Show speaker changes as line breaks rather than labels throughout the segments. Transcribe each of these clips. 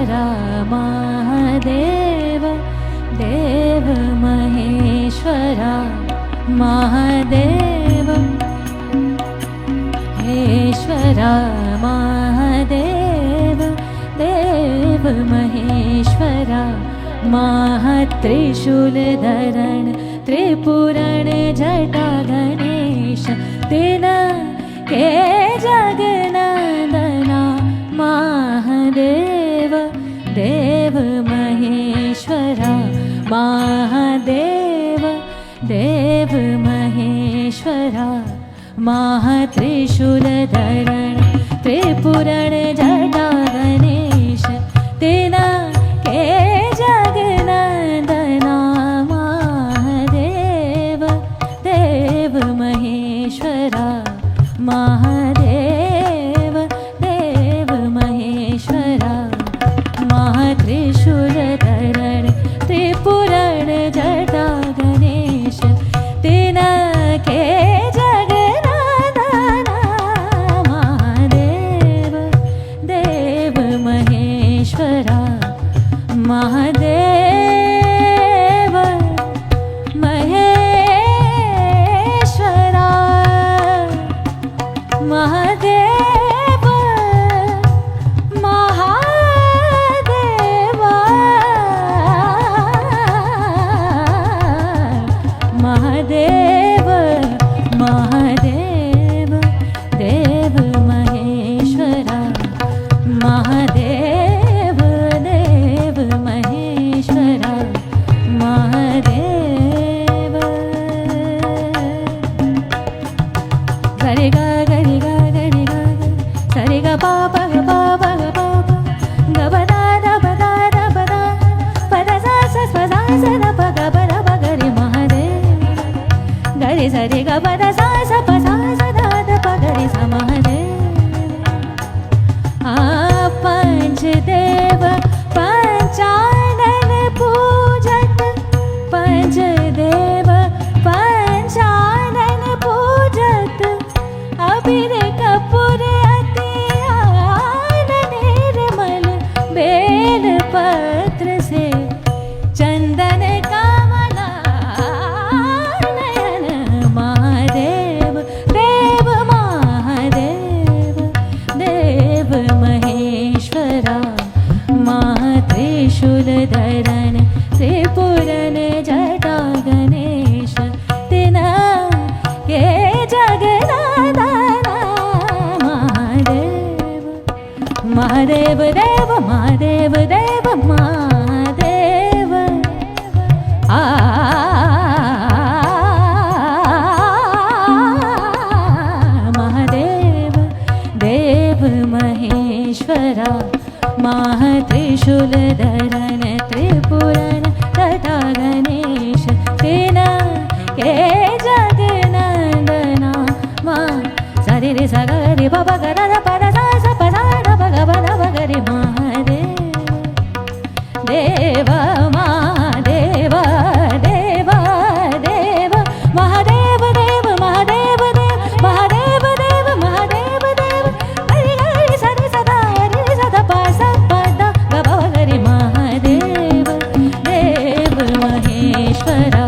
महेश्वरा महादेव देव महेश्वरा महादेव महेश्वरा महादेव देव महेश्वरा महात्रिशूलधरण त्रिपुरण जटा गणेश दिन के जगनंदना महादेव देव महेश्वरा महादेव देव महेश्वरा महात्रिशूलधरण त्रिपुरण जटा गणेश दिन के जगनंदना महादेव देव महेश्वरा महादेव देव महेश्वरा महात्रिशूलधरण त्रिपुरण जटा गणेश दिन के जगनंदना महादेव देव महेश्वरा महादेव महेश्वरा महादेव महादेव महादेव महादेव देव महेश्वरा महादेव देव महेश्वरा महादेव गरे गा सरे गा पा पा पा पा पा ग बदा दा बदा दा बदा पदा सा सा सा सा दा प ग बदा ब गरे महादेव गरे सरे ग बदा सा सा प सा सा दा दा प गरे सा महादेव पंचदेव पंचानन पूजत पंचदेव पंचानन पूजत अबीर कपूर अति निर्मल बेल पत्र से चंदन कमला नयन महादेव देव महादेव देव महेश्वरा महात्रिशूलधरण त्रिपुरन जटा गणेश दिन के जगनंदना महादेव महादेव देव महादेव देव महादेव महादेव देव महेश्वरा महात्रिशूलधरण त्रिपुरण जटा गणेश दिन के जगनंदना मा सरे रे सा ग रे ब ब ग र प द सा सा प सा द प ग ब द ब ग रे महादेव देव महादेव देव देव महादेव देव महादेव देव महादेव देव महादेव देव हरि हरि सरे सदा हरि सदा प सा प द ग ब ग रे महादेव देव महेश्वरा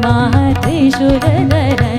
महात्रिशूलधरण